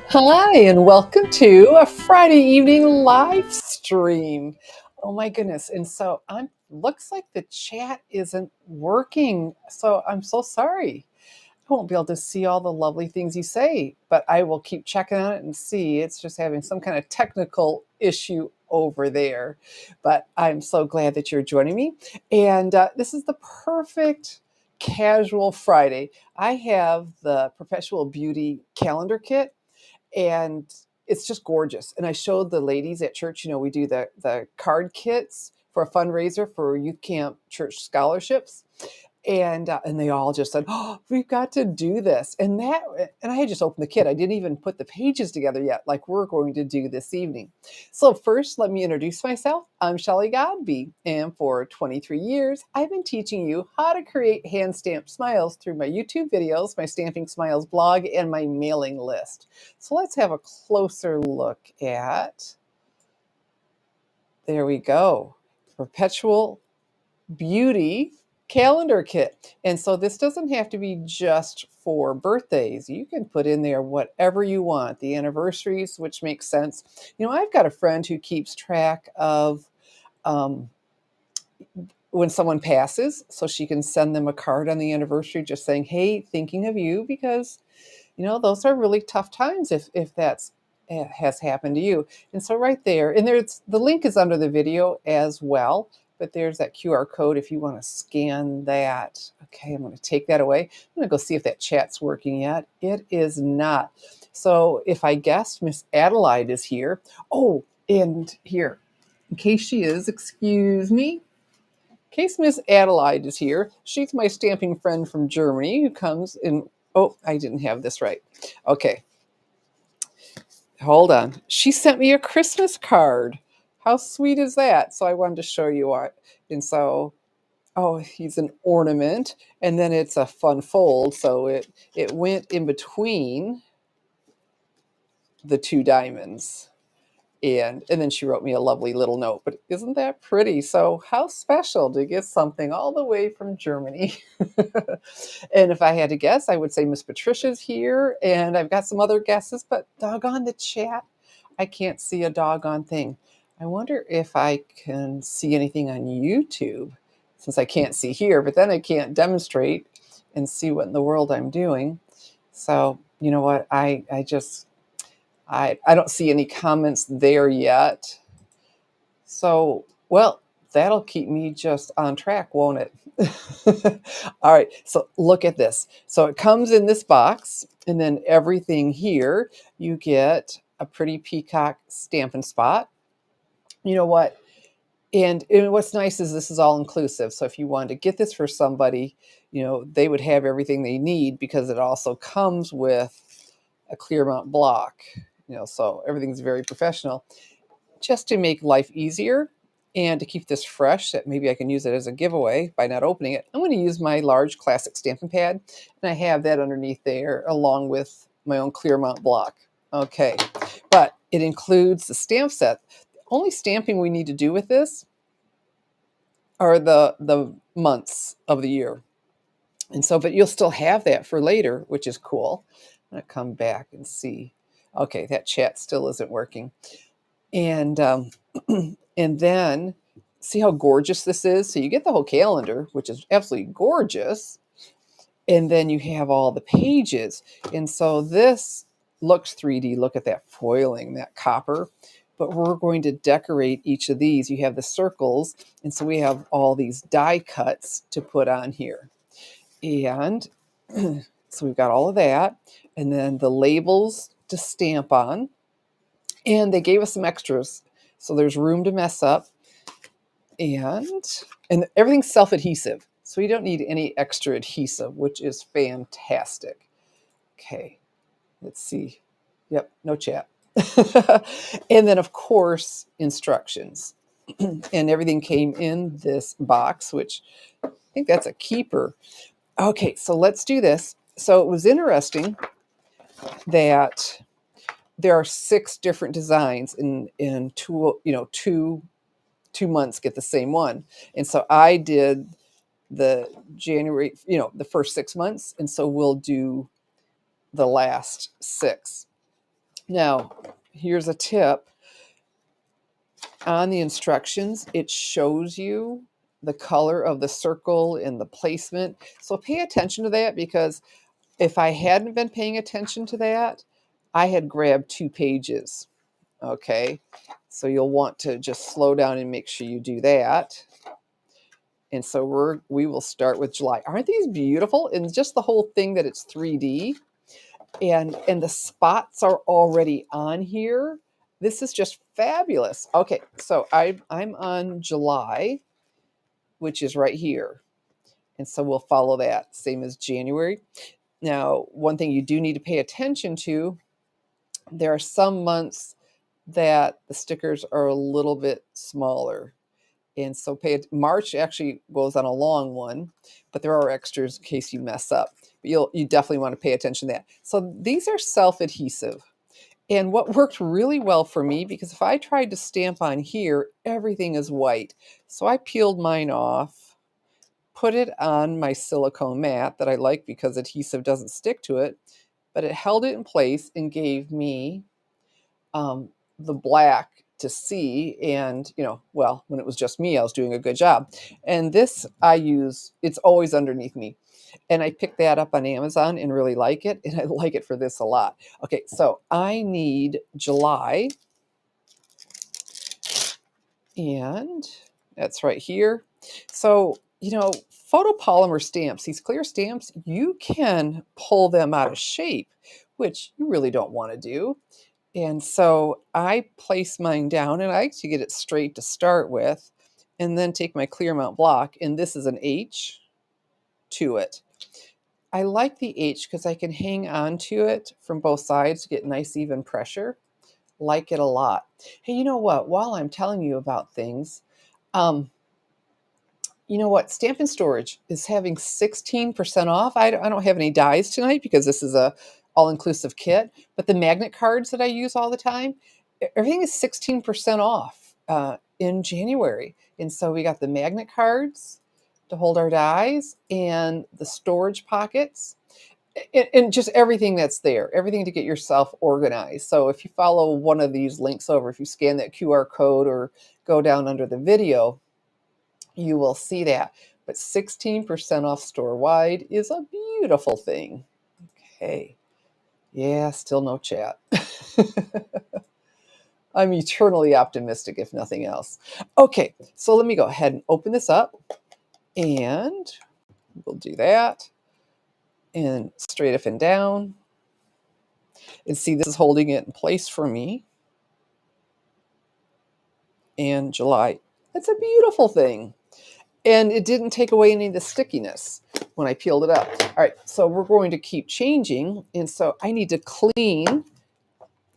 Hi, and welcome to a Friday evening live stream. Oh my goodness. And so I'm looks like the chat isn't working. So I'm so sorry. I won't be able to see all the lovely things you say, but I will keep checking on it and see. It's just having some kind of technical issue over there. But I'm so glad that you're joining me. And this is the perfect casual Friday. I have the Perpetual Beauty calendar kit, and it's just gorgeous. And I showed the ladies at church, we do the card kits for a fundraiser for youth camp church scholarships, and they all just said, "Oh, we've got to do this." And I had just opened the kit. I didn't even put the pages together yet, like we're going to do this evening. So first, let me introduce myself. I'm Shelley Godby, and for 23 years, I've been teaching you how to create hand stamped smiles through my YouTube videos, my Stamping Smiles blog, and my mailing list. So let's have a closer look at. There we go. Perpetual Beauty calendar kit. And so this doesn't have to be just for birthdays. You can put in there whatever you want, the anniversaries, which makes sense. I've got a friend who keeps track of um, when someone passes, so she can send them a card on the anniversary just saying, "Hey, thinking of you," because those are really tough times if that's has happened to you. And so right there, and there's the link is under the video as well, but there's that QR code if you want to scan that. Okay, I'm going to take that away. I'm going to go see if that chat's working yet. It is not. So if I guessed, Miss Adelaide is here. Oh, and here, in case she is, excuse me. In case Miss Adelaide is here, she's my stamping friend from Germany who comes in. Oh, I didn't have this right. Okay, hold on. She sent me a Christmas card. How sweet is that? So I wanted to show you what. And so, oh, he's an ornament, and then it's a fun fold. So it went in between the two diamonds. And then she wrote me a lovely little note. But isn't that pretty? So how special to get something all the way from Germany. And if I had to guess, I would say Miss Patricia's here, and I've got some other guesses, but doggone the chat, I can't see a doggone thing. I wonder if I can see anything on YouTube, since I can't see here, but then I can't demonstrate and see what in the world I'm doing. So you know what? I don't see any comments there yet. So, well, that'll keep me just on track, won't it? All right, so look at this. So it comes in this box, and then everything here, you get a pretty peacock Stampin' Spot. You know what? And what's nice is this is all inclusive. So if you wanted to get this for somebody, they would have everything they need because it also comes with a clear mount block. So everything's very professional. Just to make life easier and to keep this fresh, that maybe I can use it as a giveaway by not opening it, I'm going to use my large classic stamping pad, and I have that underneath there along with my own clear mount block. Okay, but it includes the stamp set. The only stamping we need to do with this are the months of the year. And so, but you'll still have that for later, which is cool. I'm going to come back and see. Okay, that chat still isn't working. And and then see how gorgeous this is. So you get the whole calendar, which is absolutely gorgeous, and then you have all the pages. And so this looks 3D. Look at that foiling, that copper. But we're going to decorate each of these. You have the circles, and so we have all these die cuts to put on here. And so we've got all of that, and then the labels to stamp on. And they gave us some extras, so there's room to mess up, and everything's self-adhesive, so you don't need any extra adhesive, which is fantastic. Okay, let's see. Yep, no chat. And then of course instructions. And everything came in this box, which I think that's a keeper. Okay, so let's do this. So it was interesting that there are 6 different designs in two months get the same one. And so I did the January, the first 6 months, and so we'll do the last 6. Now, here's a tip. On the instructions, it shows you the color of the circle and the placement. So pay attention to that, because if I hadn't been paying attention to that, I had grabbed 2 pages. Okay. So you'll want to just slow down and make sure you do that. And so we will start with July. Aren't these beautiful? And just the whole thing that it's 3D, and the spots are already on here. This is just fabulous. Okay, so I'm on July, which is right here. And so we'll follow that, same as January. Now, one thing you do need to pay attention to, there are some months that the stickers are a little bit smaller. And so March actually goes on a long one, but there are extras in case you mess up. But you definitely want to pay attention to that. So these are self-adhesive. And what worked really well for me, because if I tried to stamp on here, everything is white. So I peeled mine off, put it on my silicone mat that I like because adhesive doesn't stick to it, but it held it in place and gave me the black to see. And, well, when it was just me, I was doing a good job. And this it's always underneath me. And I picked that up on Amazon and really like it. And I like it for this a lot. Okay, so I need July. And that's right here. So, photopolymer stamps, these clear stamps, you can pull them out of shape, which you really don't want to do. And so I place mine down, and I like to get it straight to start with, and then take my clear mount block, and this is an H to it. I like the H because I can hang on to it from both sides to get nice even pressure. Like it a lot. Hey, you know what? While I'm telling you about things, you know what? Stampin' Storage is having 16% off. I don't have any dies tonight because this is a all-inclusive kit, but the magnet cards that I use all the time, everything is 16% off in January. And so we got the magnet cards to hold our dies and the storage pockets and just everything that's there, everything to get yourself organized. So if you follow one of these links over, if you scan that QR code or go down under the video, you will see that. But 16% off store-wide is a beautiful thing. Okay. Yeah, still no chat. I'm eternally optimistic, if nothing else. Okay, so let me go ahead and open this up. And we'll do that. And straight up and down. And see, this is holding it in place for me. And July. That's a beautiful thing. And it didn't take away any of the stickiness when I peeled it up. All right, so we're going to keep changing. And so I need to clean,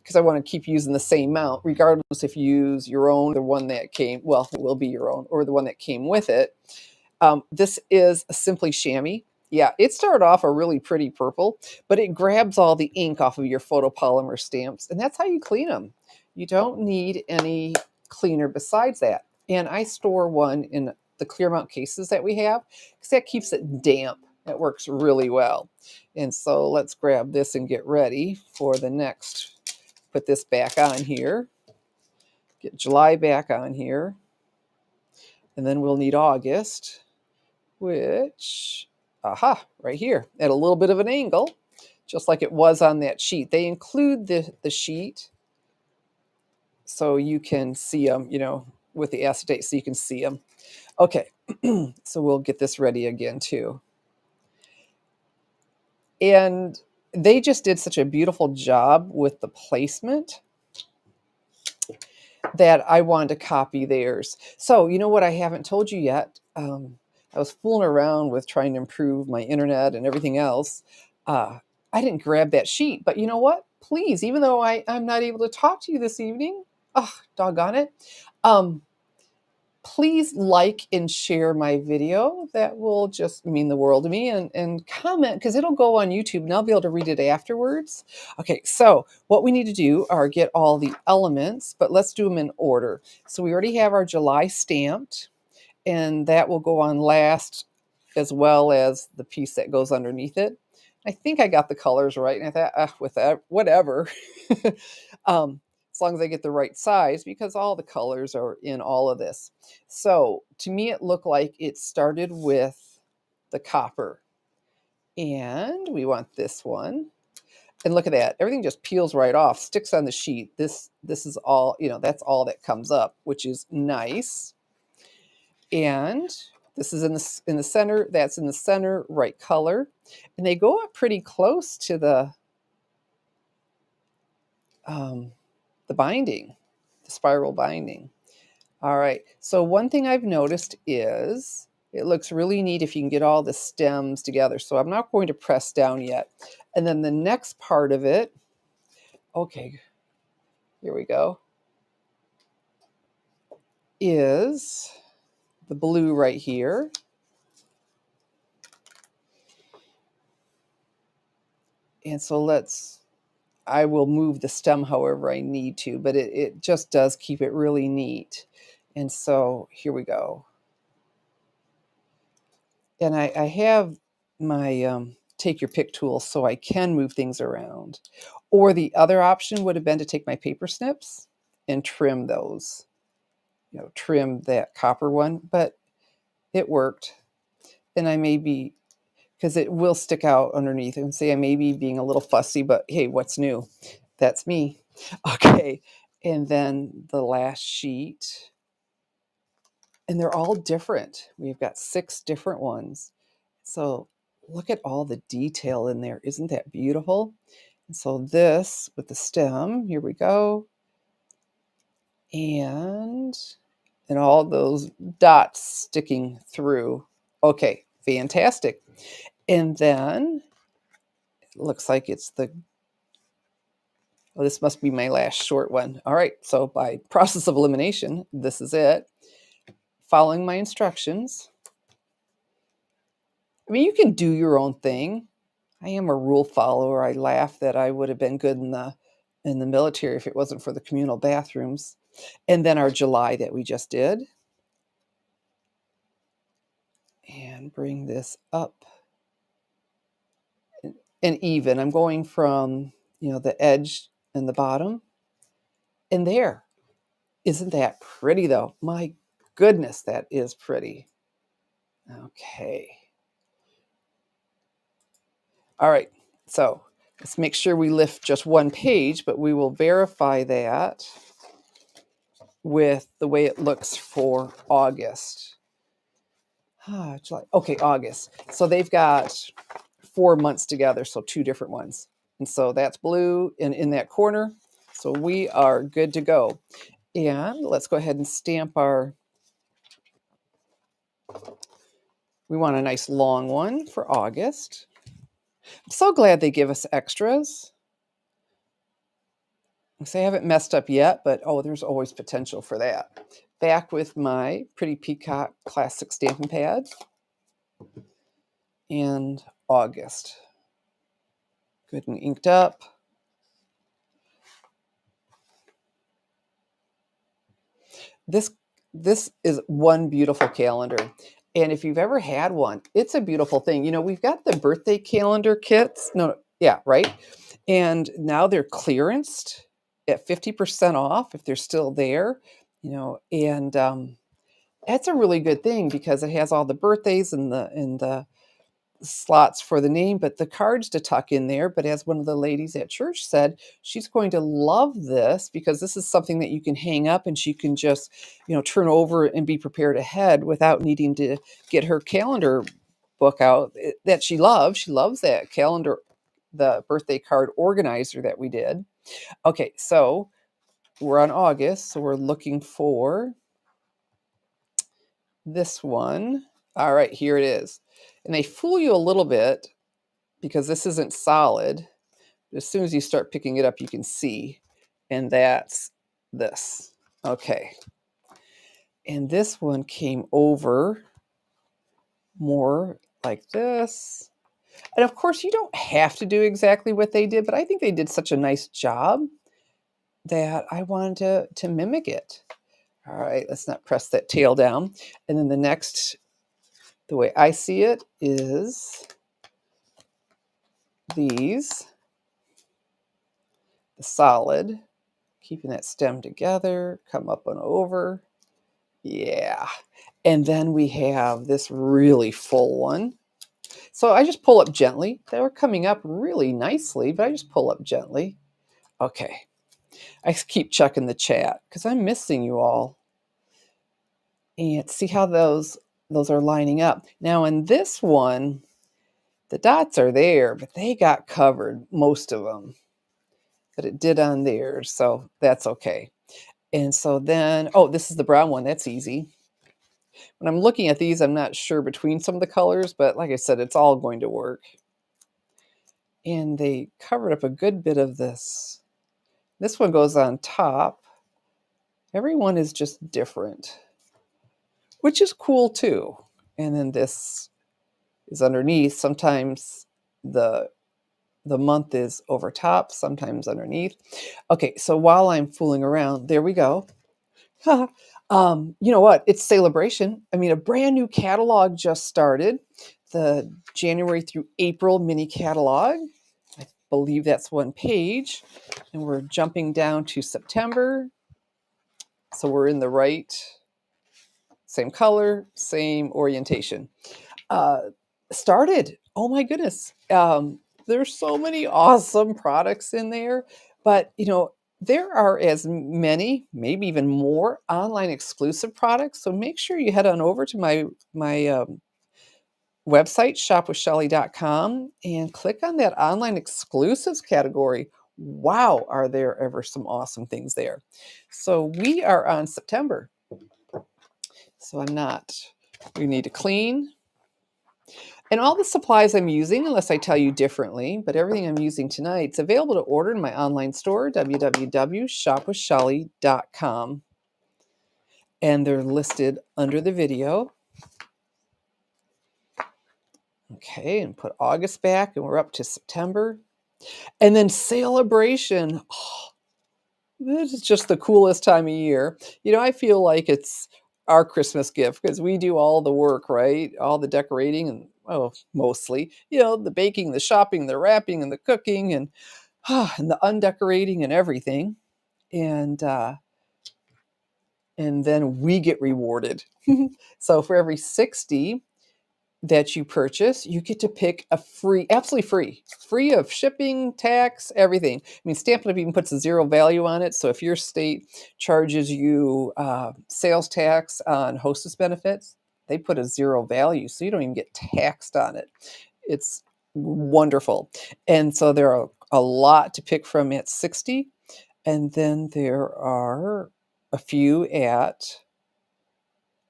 because I want to keep using the same mount, regardless if you use your own, the one that came, well, it will be your own, or the one that came with it. This is a Simply Chamois. Yeah, it started off a really pretty purple, but it grabs all the ink off of your photopolymer stamps, and that's how you clean them. You don't need any cleaner besides that. And I store one in the clear mount cases that we have, because that keeps it damp. That works really well. And so let's grab this and get ready for the next. Put this back on here. Get July back on here. And then we'll need August, which, right here at a little bit of an angle, just like it was on that sheet. They include the sheet so you can see them, with the acetate, so you can see them. Okay, so we'll get this ready again too. And they just did such a beautiful job with the placement that I wanted to copy theirs. So, you know what I haven't told you yet? I was fooling around with trying to improve my internet and everything else. I didn't grab that sheet, but you know what? Please, even though I'm not able to talk to you this evening, doggone it. Please like and share my video. That will just mean the world to me. And comment, because it'll go on YouTube and I'll be able to read it afterwards. Okay, so what we need to do are get all the elements, but let's do them in order. So we already have our July stamped, and that will go on last, as well as the piece that goes underneath it. I think I got the colors right, and I thought, with that, whatever. As long as I get the right size, because all the colors are in all of this. So to me, it looked like it started with the copper, and we want this one. And look at that, everything just peels right off, sticks on the sheet. This is all, that's all that comes up, which is nice. And this is in the center, that's in the center, right color. And they go up pretty close to the binding, the spiral binding. All right, so one thing I've noticed is it looks really neat if you can get all the stems together. So I'm not going to press down yet. And then the next part of it, okay, here we go, is the blue right here. And so I will move the stem however I need to, but it just does keep it really neat. And so here we go. And I have my take your pick tool so I can move things around. Or the other option would have been to take my paper snips and trim those, trim that copper one, but it worked. And I may be, because it will stick out underneath, and say I may be being a little fussy, but hey, what's new? That's me. Okay. And then the last sheet, and they're all different. We've got 6 different ones. So look at all the detail in there. Isn't that beautiful? And so this with the stem, here we go. And all those dots sticking through. Okay, fantastic. And then it looks like it's well, this must be my last short one. All right, so by process of elimination, this is it. Following my instructions. I mean, you can do your own thing. I am a rule follower. I laugh that I would have been good in the military if it wasn't for the communal bathrooms. And then our July that we just did. And bring this up. And even. I'm going from, the edge and the bottom. And there. Isn't that pretty though? My goodness, that is pretty. Okay. All right. So let's make sure we lift just one page, but we will verify that with the way it looks for August. July. Okay, August. So they've got 4 months together, so 2 different ones. And so that's blue and in that corner. So we are good to go. And let's go ahead and stamp we want a nice long one for August. I'm so glad they give us extras. I haven't messed up yet, but there's always potential for that. Back with my Pretty Peacock Classic Stampin' Pad. And August. Good and inked up. This is one beautiful calendar. And if you've ever had one, it's a beautiful thing. We've got the birthday calendar kits. No, yeah, right. And now they're clearanced at 50% off if they're still there, and that's a really good thing because it has all the birthdays and the slots for the name, but the cards to tuck in there. But as one of the ladies at church said, she's going to love this because this is something that you can hang up and she can just, turn over and be prepared ahead without needing to get her calendar book out that she loves. She loves that calendar, the birthday card organizer that we did. Okay, so we're on August, so we're looking for this one. All right, here it is. And they fool you a little bit because this isn't solid. As soon as you start picking it up, you can see. And that's this. Okay. And this one came over more like this. And of course, you don't have to do exactly what they did, but I think they did such a nice job that I wanted to mimic it. All right, let's not press that tail down. And then the next, the way I see it is these, the solid, keeping that stem together, come up and over. Yeah. And then we have this really full one. So I just pull up gently. They were coming up really nicely, but I just pull up gently. Okay. I keep checking the chat because I'm missing you all. And see how those are lining up. Now in this one, the dots are there, but they got covered, most of them. But it did on theirs, so that's okay. And so then, oh, this is the brown one. That's easy. When I'm looking at these, I'm not sure between some of the colors, but like I said, it's all going to work. And they covered up a good bit of this. This one goes on top. Every one is just different, which is cool too. And then this is underneath. Sometimes the month is over top, sometimes underneath. Okay, so while I'm fooling around, there we go. You know what? It's celebration. I mean, a brand new catalog just started. The January through April mini catalog. I believe that's one page. And we're jumping down to September. So we're in the right, same color, same orientation. Started. Oh my goodness. There's so many awesome products in there. But, you know, there are as many, maybe even more online exclusive products. So make sure you head on over to my website, shopwithshelly.com, and click on that online exclusives category. Wow, are there ever some awesome things there? So we are on September. So we need to clean. And all the supplies I'm using, unless I tell you differently, but everything I'm using tonight is available to order in my online store, www.shopwithshelly.com. And they're listed under the video. Okay, and put August back, and we're up to September. And then celebration. Oh, this is just the coolest time of year. You know, I feel like it's our Christmas gift because we do all the work, right? All the decorating and, oh, mostly, you know, the baking, the shopping, the wrapping, and the cooking, and and the undecorating and everything. And then we get rewarded. So for every 60 that you purchase, you get to pick a absolutely free of shipping, tax, everything. I mean, Stampin' Up! Even puts a zero value on it. So if your state charges you sales tax on hostess benefits, they put a zero value. So you don't even get taxed on it. It's wonderful. And so there are a lot to pick from at 60. And then there are a few at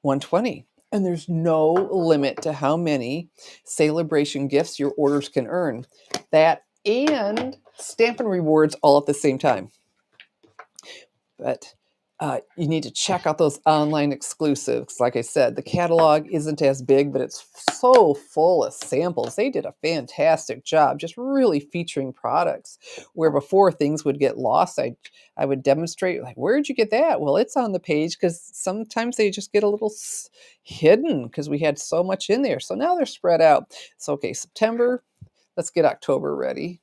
120. And there's no limit to how many celebration gifts your orders can earn. That and Stampin' Rewards all at the same time. But you need to check out those online exclusives. Like I said, the catalog isn't as big, but it's so full of samples. They did a fantastic job just really featuring products where before things would get lost. I would demonstrate, like, where'd you get that? Well, it's on the page because sometimes they just get a little hidden because we had so much in there. So now they're spread out. So, okay, September, let's get October ready.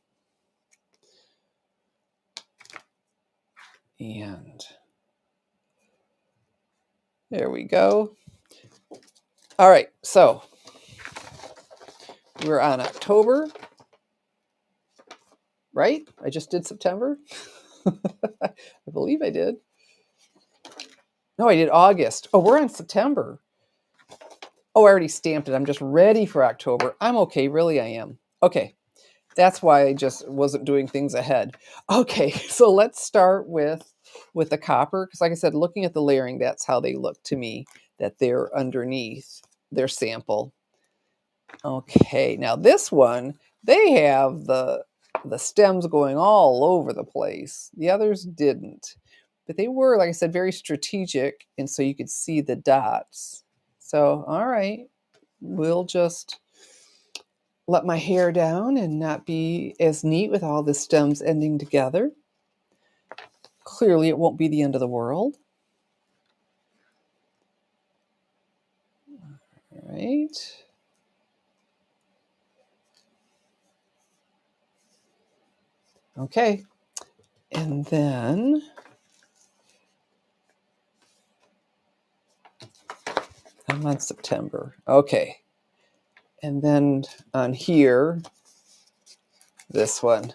And there we go. All right, so we're on October, right? I just did September. I believe I did. No, I did August. Oh, we're on September. Oh, I already stamped it. I'm just ready for October. I'm okay. Really, I am. Okay. That's why I just wasn't doing things ahead. Okay, so let's start with the copper. Because like I said, looking at the layering, that's how they look to me, that they're underneath their sample. Okay, now this one, they have the stems going all over the place. The others didn't. But they were, like I said, very strategic, and so you could see the dots. So, all right, we'll just let my hair down and not be as neat with all the stems ending together. Clearly, it won't be the end of the world. All right. Okay. And then I'm on September. Okay. And then on here, this one.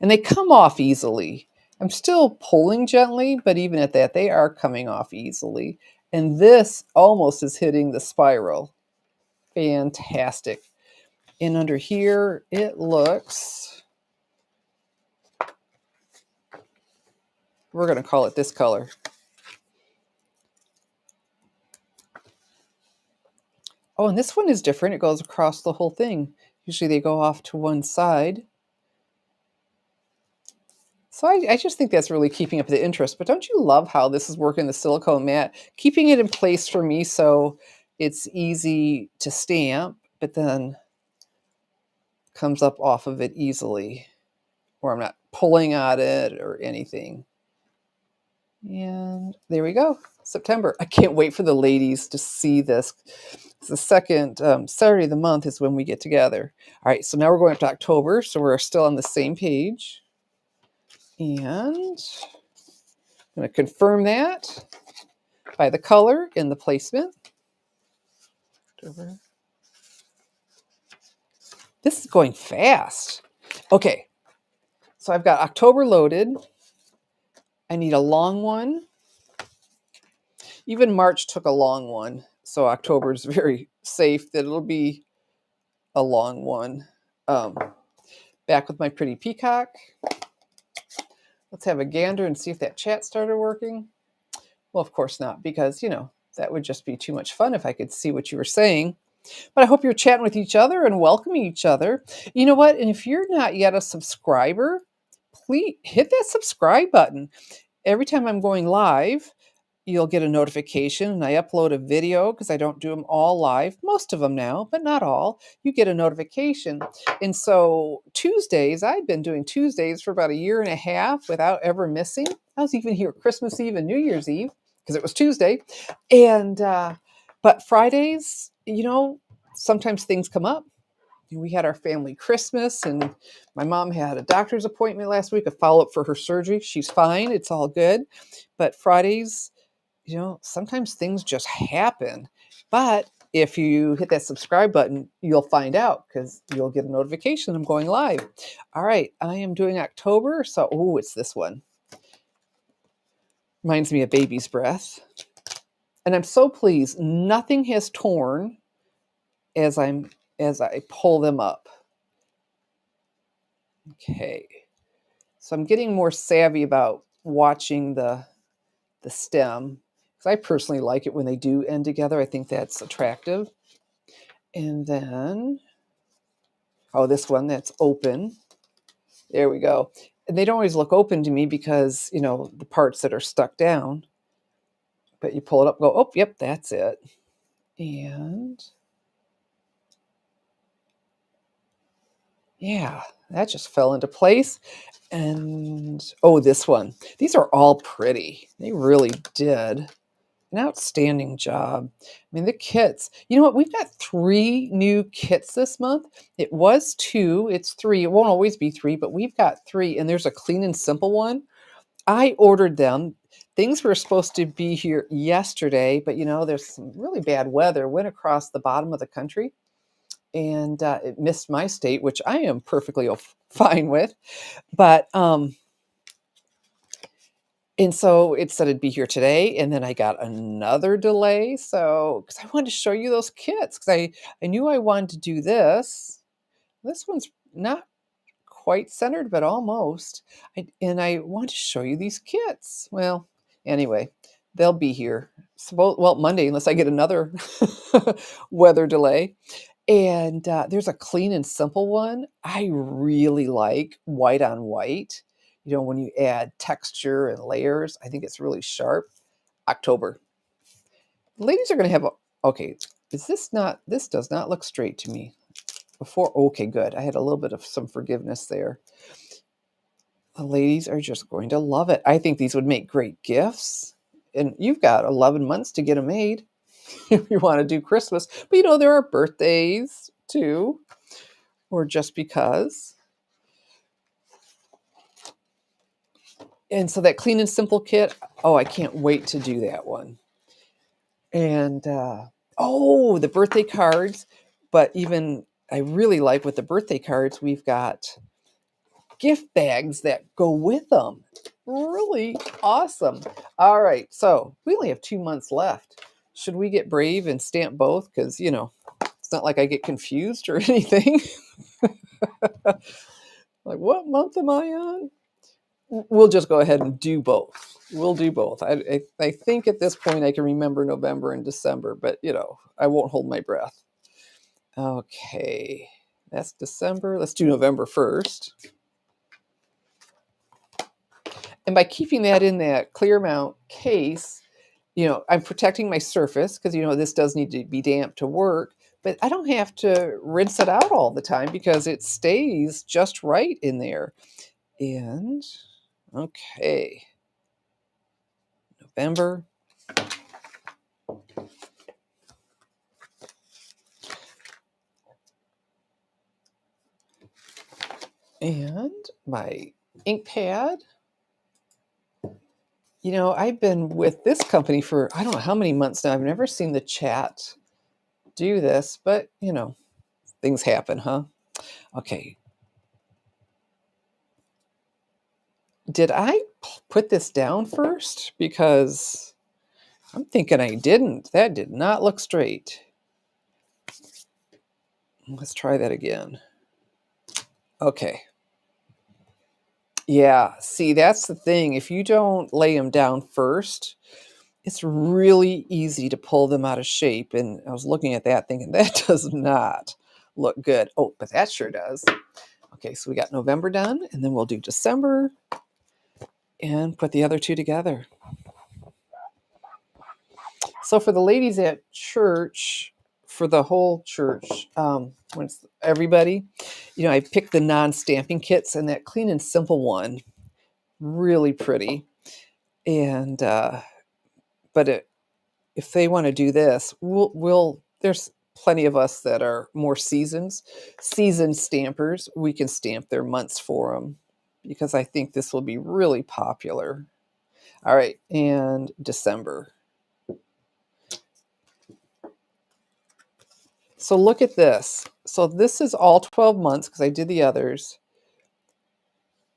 And they come off easily. I'm still pulling gently, but even at that, they are coming off easily. And this almost is hitting the spiral. Fantastic. And under here, it looks, we're going to call it this color. Oh, and this one is different. It goes across the whole thing. Usually they go off to one side. So I just think that's really keeping up the interest. But don't you love how this is working the silicone mat? Keeping it in place for me so it's easy to stamp, but then comes up off of it easily, or I'm not pulling at it or anything. And there we go, September. I can't wait for the ladies to see this. It's the second Saturday of the month is when we get together. All right, so now we're going up to October, so we're still on the same page. And I'm going to confirm that by the color and the placement. October. This is going fast. Okay, so I've got October loaded. I need a long one. Even March took a long one, so October is very safe that it'll be a long one. Back with my pretty peacock. Let's have a gander and see if that chat started working. Well, of course not, because, that would just be too much fun if I could see what you were saying. But I hope you're chatting with each other and welcoming each other. You know what? And if you're not yet a subscriber, please hit that subscribe button. Every time I'm going live, you'll get a notification, and I upload a video because I don't do them all live, most of them now, but not all. You get a notification. And so Tuesdays, I've been doing Tuesdays for about a year and a half without ever missing. I was even here Christmas Eve and New Year's Eve because it was Tuesday. And, but Fridays, sometimes things come up. We had our family Christmas, and my mom had a doctor's appointment last week, a follow-up for her surgery. She's fine. It's all good. But Fridays, sometimes things just happen. But if you hit that subscribe button, you'll find out because you'll get a notification I'm going live. All right, I am doing October. So, it's this one. Reminds me of baby's breath. And I'm so pleased. Nothing has torn as I pull them up. Okay. So I'm getting more savvy about watching the stem. Because I personally like it when they do end together. I think that's attractive. And then, this one that's open. There we go. And they don't always look open to me because, the parts that are stuck down. But you pull it up, go, oh, yep, that's it. And yeah, that just fell into place. And, this one. These are all pretty. They really did an outstanding job. I mean, the kits, you know what? We've got 3 new kits this month. It was 2, it's 3. It won't always be 3, but we've got 3, and there's a clean and simple one. I ordered them. Things were supposed to be here yesterday, but there's some really bad weather, went across the bottom of the country, and it missed my state, which I am perfectly fine with. But and so it said it'd be here today, and then I got another delay. So, because I wanted to show you those kits, because I knew I wanted to do this. This one's not quite centered, but almost. And I want to show you these kits. Well, anyway, they'll be here. Well, Monday, unless I get another weather delay. And there's a clean and simple one. I really like white on white. When you add texture and layers, I think it's really sharp. October. Ladies are going to have okay, this does not look straight to me. Okay, good. I had a little bit of some forgiveness there. The ladies are just going to love it. I think these would make great gifts. And you've got 11 months to get them made if you want to do Christmas. But there are birthdays too, or just because. And so that Clean and Simple kit, oh, I can't wait to do that one. And oh, the birthday cards. But even I really like with the birthday cards, we've got gift bags that go with them. Really awesome. All right, so we only have 2 months left. Should we get brave and stamp both? Because, you know, it's not like I get confused or anything. Like, what month am I on? We'll just go ahead and do both. We'll do both. I think at this point I can remember November and December, but, you know, I won't hold my breath. Okay, that's December. Let's do November 1st. And by keeping that in that clear mount case, you know, I'm protecting my surface because, you know, this does need to be damp to work, but I don't have to rinse it out all the time because it stays just right in there. And okay, November. And my ink pad. You know, I've been with this company for I don't know how many months now. I've never seen the chat do this, but, you know, things happen, huh? Okay. Did I put this down first? Because I'm thinking I didn't. That did not look straight. Let's try that again. Okay. Yeah, see, that's the thing. If you don't lay them down first, it's really easy to pull them out of shape. And I was looking at that thinking, that does not look good. Oh, but that sure does. Okay, so we got November done, and then we'll do December and put the other two together. So for the ladies at church, for the whole church, when it's everybody, you know, I picked the non-stamping kits, and that Clean and Simple one, really pretty. And but if they want to do this, we'll there's plenty of us that are more seasoned stampers. We can stamp their months for them because I think this will be really popular. All right, and December. So look at this. So this is all 12 months because I did the others.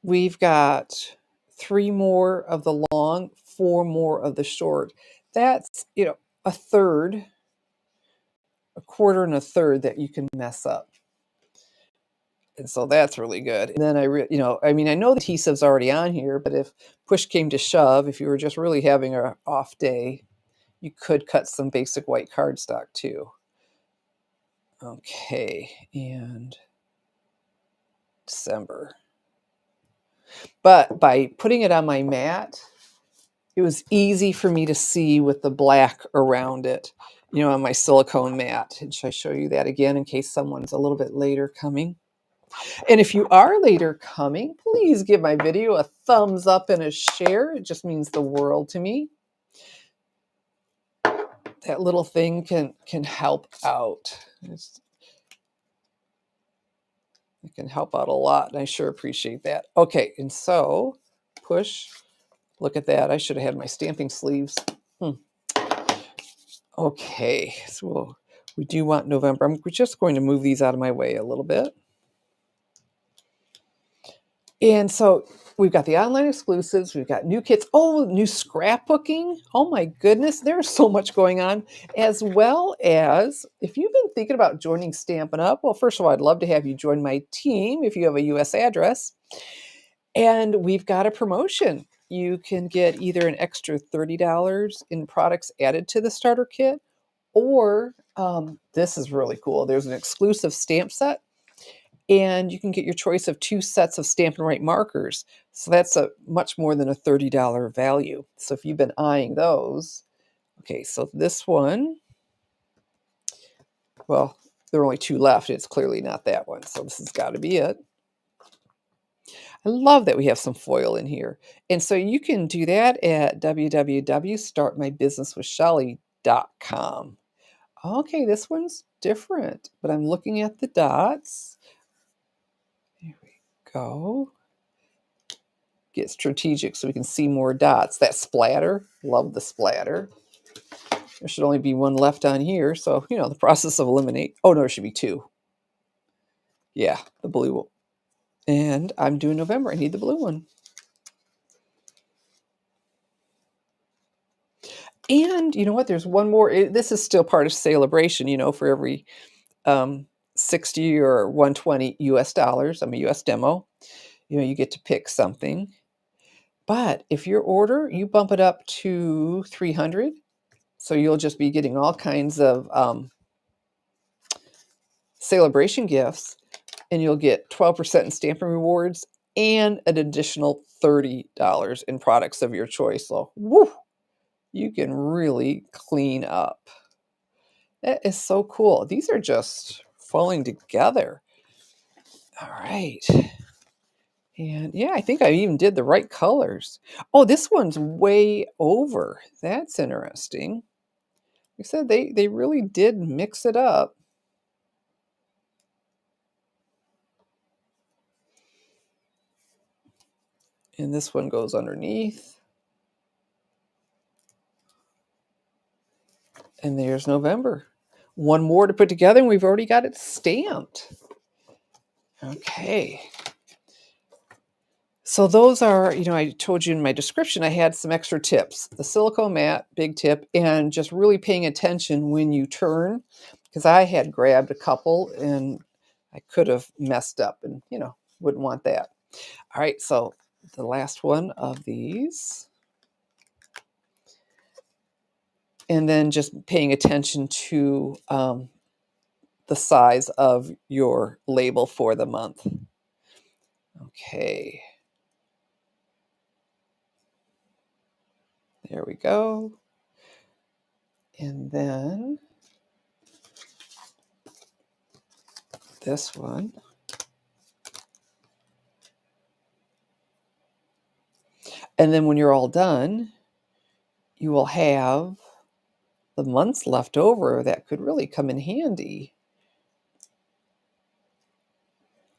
We've got 3 more of the long, 4 more of the short. That's, you know, a third, a quarter and a third that you can mess up. And so that's really good. And then you know, I mean, I know the adhesive's already on here, but if push came to shove, if you were just really having an off day, you could cut some basic white cardstock too. Okay, and December. But by putting it on my mat, it was easy for me to see with the black around it, you know, on my silicone mat. And should I show you that again in case someone's a little bit later coming? And if you are later coming, please give my video a thumbs up and a share. It just means the world to me. That little thing can help out. It can help out a lot, and I sure appreciate that. Okay, and so push. Look at that. I should have had my stamping sleeves. Okay, so we do want November. I'm just going to move these out of my way a little bit. And so we've got the online exclusives. We've got new kits. Oh, new scrapbooking. Oh my goodness, there's so much going on. As well as if you've been thinking about joining Stampin' Up, well, first of all, I'd love to have you join my team if you have a US address. And we've got a promotion. You can get either an extra $30 in products added to the starter kit, or this is really cool. There's an exclusive stamp set, and you can get your choice of 2 sets of Stampin' Right markers. So that's a much more than a $30 value. So if you've been eyeing those, okay, so this one, well, there are only 2 left. It's clearly not that one. So this has got to be it. I love that we have some foil in here. And so you can do that at www.startmybusinesswithshelly.com. Okay, this one's different, but I'm looking at the dots. There we go. get strategic so we can see more dots. That splatter, love the splatter. There should only be one left on here, so, the process of eliminate. Oh, no, there should be two. Yeah, the blue. And I'm doing November. I need the blue one. And you know what? There's one more. This is still part of celebration, for every 60 or 120 US dollars. I'm a US demo. You get to pick something. But if your order, you bump it up to 300. So you'll just be getting all kinds of celebration gifts, and you'll get 12% in Stampin' Rewards and an additional $30 in products of your choice. So, woo, you can really clean up. That is so cool. These are just falling together. All right. And yeah, I think I even did the right colors. Oh, this one's way over. That's interesting. Like I said, they really did mix it up. And this one goes underneath. And there's November. One more to put together, and we've already got it stamped. Okay. So those are, I told you in my description, I had some extra tips. The silicone mat, big tip, and just really paying attention when you turn, because I had grabbed a couple and I could have messed up and, wouldn't want that. All right, so the last one of these. And then just paying attention to the size of your label for the month. Okay. There we go. And then this one. And then when you're all done, you will have the months left over that could really come in handy.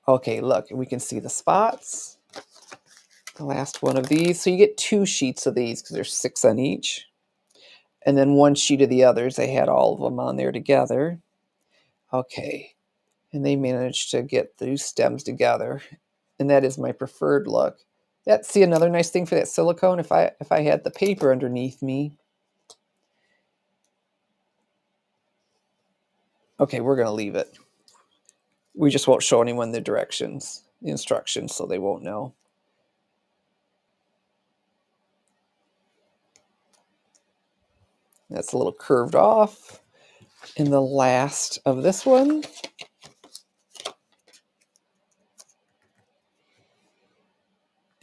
Okay, look, we can see the spots. The last one of these. So you get 2 sheets of these because there's 6 on each. And then 1 sheet of the others. They had all of them on there together. Okay. And they managed to get these stems together. And that is my preferred look. See, another nice thing for that silicone, if I had the paper underneath me. Okay, we're going to leave it. We just won't show anyone the instructions, so they won't know. That's a little curved off. And the last of this one.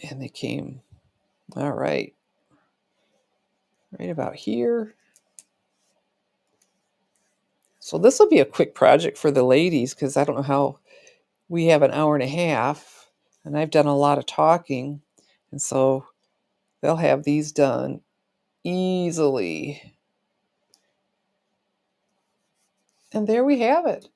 And they came, all right, right about here. So this will be a quick project for the ladies because I don't know how we have an hour and a half, and I've done a lot of talking. And so they'll have these done easily. And there we have it.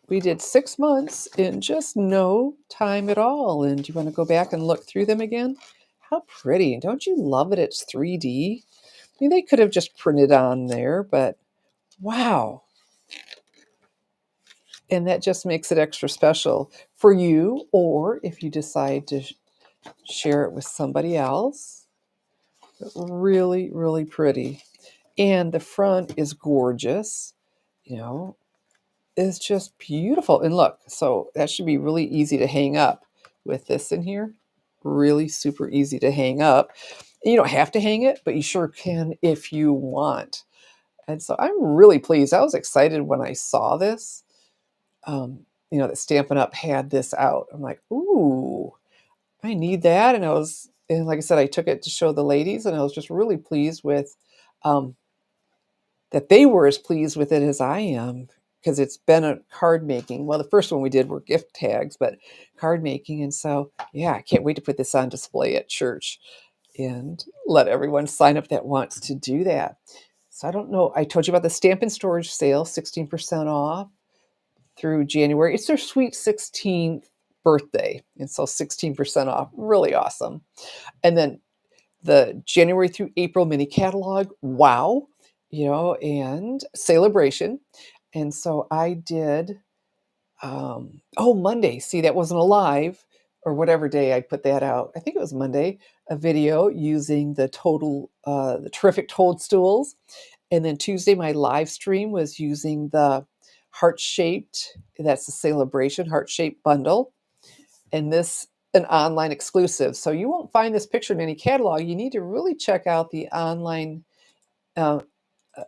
We did 6 months in just no time at all. And do you want to go back and look through them again? How pretty. Don't you love it? It's 3D. I mean, they could have just printed on there, but wow. And that just makes it extra special for you, or if you decide to share it with somebody else. Really, really pretty. And the front is gorgeous. It's just beautiful. And look, so that should be really easy to hang up with this in here. Really super easy to hang up. You don't have to hang it, but you sure can if you want. And so I'm really pleased. I was excited when I saw this. That Stampin' Up! Had this out. I'm like, ooh, I need that. And like I said, I took it to show the ladies, and I was just really pleased with that they were as pleased with it as I am, because it's been a card making. Well, the first one we did were gift tags, but card making. And so, yeah, I can't wait to put this on display at church and let everyone sign up that wants to do that. So I don't know. I told you about the Stampin' Storage sale, 16% off through January. It's their Sweet 16 birthday, and so 16% off, really awesome. And then the January through April mini catalog, wow, and celebration. And so I did, oh, Monday, see, that wasn't a live or whatever day I put that out. I think it was Monday, a video using the terrific toadstools. And then Tuesday, my live stream was using the heart-shaped, that's the celebration heart-shaped bundle, and this an online exclusive. So you won't find this picture in any catalog. You need to really check out the online uh,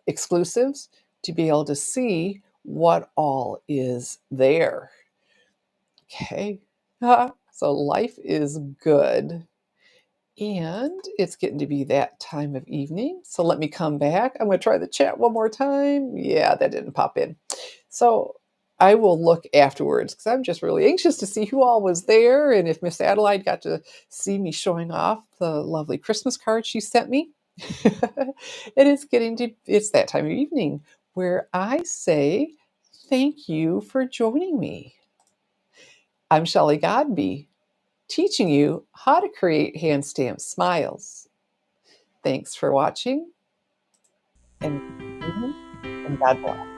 exclusives to be able to see what all is there. Okay. So life is good. And it's getting to be that time of evening. So let me come back. I'm going to try the chat one more time. Yeah, that didn't pop in. So I will look afterwards because I'm just really anxious to see who all was there and if Miss Adelaide got to see me showing off the lovely Christmas card she sent me. It's that time of evening where I say thank you for joining me. I'm Shelley Godby, teaching you how to create hand stamped smiles. Thanks for watching, and, and God bless.